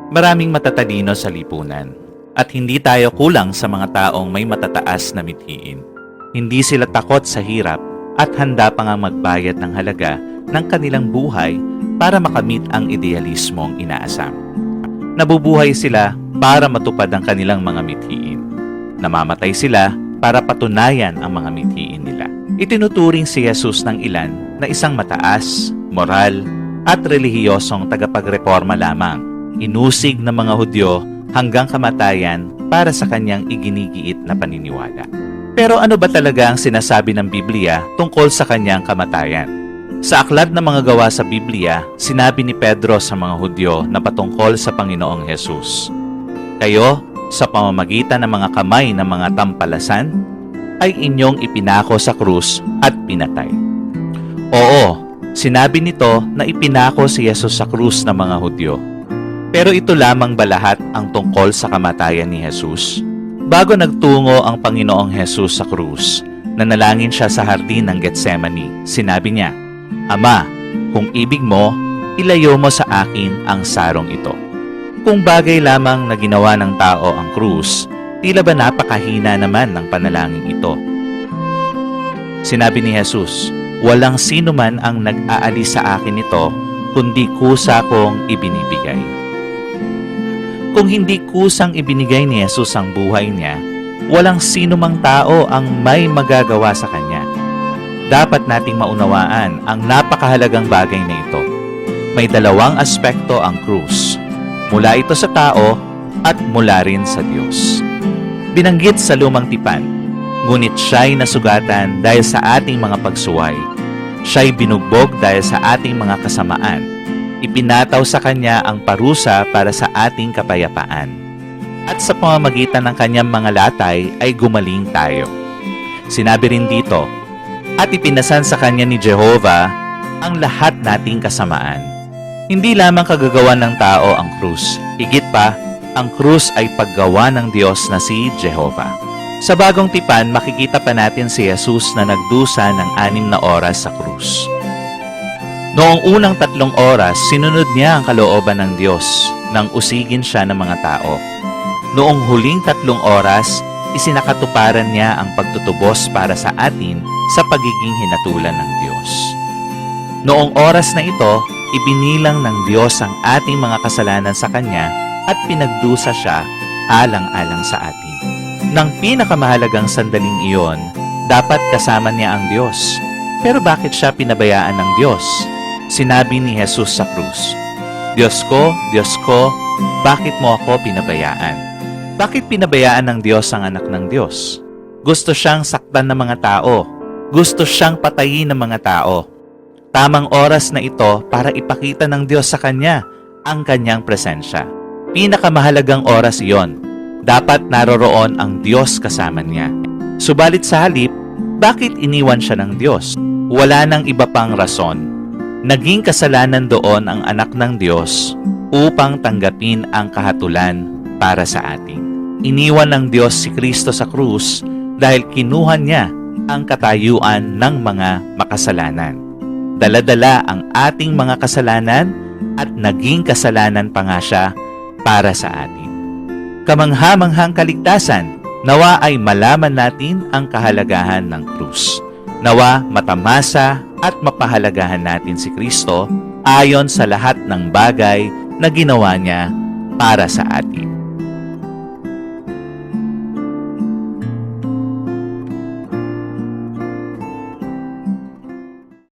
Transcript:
Maraming matatalino sa lipunan at hindi tayo kulang sa mga taong may matataas na mithiin. Hindi sila takot sa hirap at handa pa nga magbayad ng halaga ng kanilang buhay para makamit ang idealismong inaasam. Nabubuhay sila para matupad ang kanilang mga mithiin. Namamatay sila para patunayan ang mga mithiin nila. Itinuturing si Jesus ng ilan na isang mataas, moral, at relihiyosong tagapagreforma lamang. Inusig ng mga Hudyo hanggang kamatayan para sa kanyang iginigiit na paniniwala. Pero ano ba talaga ang sinasabi ng Biblia tungkol sa kanyang kamatayan? Sa aklat ng mga gawa sa Biblia, sinabi ni Pedro sa mga Hudyo na patungkol sa Panginoong Hesus, "Kayo, sa pamamagitan ng mga kamay ng mga tampalasan, ay inyong ipinako sa krus at pinatay." Oo, sinabi nito na ipinako si Jesus sa krus ng mga Hudyo. Pero ito lamang ba lahat ang tungkol sa kamatayan ni Jesus? Bago nagtungo ang Panginoong Jesus sa krus, nanalangin siya sa hardin ng Getsemani. Sinabi niya, "Ama, kung ibig mo, ilayo mo sa akin ang sarong ito." Kung bagay lamang na ginawa ng tao ang krus, tila ba napakahina naman ng panalangin ito? Sinabi ni Jesus, "Walang sino man ang nag-aalis sa akin ito, kundi kusa kong ibinibigay." Kung hindi kusang ibinigay ni Jesus ang buhay niya, walang sino mang tao ang may magagawa sa kanya. Dapat nating maunawaan ang napakahalagang bagay na ito. May dalawang aspekto ang krus. Mula ito sa tao at mula rin sa Diyos. Binanggit sa Lumang Tipan, ngunit siya'y nasugatan dahil sa ating mga pagsuway. Siya'y binugbog dahil sa ating mga kasamaan. Ipinataw sa kanya ang parusa para sa ating kapayapaan. At sa pamamagitan ng kanyang mga latay ay gumaling tayo. Sinabi rin dito, "At ipinasan sa kanya ni Jehovah ang lahat nating kasamaan." Hindi lamang kagagawa ng tao ang krus. Higit pa, ang krus ay paggawa ng Diyos na si Jehovah. Sa Bagong Tipan, makikita pa natin si Jesus na nagdusa ng 6 na oras sa krus. Noong unang 3 oras, sinunod niya ang kalooban ng Diyos nang usigin siya ng mga tao. Noong huling 3 oras, isinakatuparan niya ang pagtutubos para sa atin sa pagiging hinatulan ng Diyos. Noong oras na ito, ibinilang ng Diyos ang ating mga kasalanan sa Kanya at pinagdusa siya alang-alang sa atin. Nang pinakamahalagang sandaling iyon, dapat kasama niya ang Diyos. Pero bakit siya pinabayaan ng Diyos? Sinabi ni Jesus sa krus, Diyos ko, bakit mo ako pinabayaan?" Bakit pinabayaan ng Diyos ang anak ng Diyos? Gusto siyang saktan ng mga tao. Gusto siyang patayin ng mga tao. Tamang oras na ito para ipakita ng Diyos sa kanya ang kanyang presensya. Pinakamahalagang oras iyon. Dapat naroroon ang Diyos kasama niya. Subalit sa halip, bakit iniwan siya ng Diyos? Wala nang iba pang rason. Naging kasalanan doon ang anak ng Diyos upang tanggapin ang kahatulan para sa atin. Iniwan ng Diyos si Kristo sa krus dahil kinuha niya ang katayuan ng mga makasalanan. Dala-dala ang ating mga kasalanan at naging kasalanan pa nga siya para sa atin. Kamangha-manghang kaligtasan, nawa ay malaman natin ang kahalagahan ng krus. Nawa matamasa at mapahalagahan natin si Kristo ayon sa lahat ng bagay na ginawa niya para sa atin.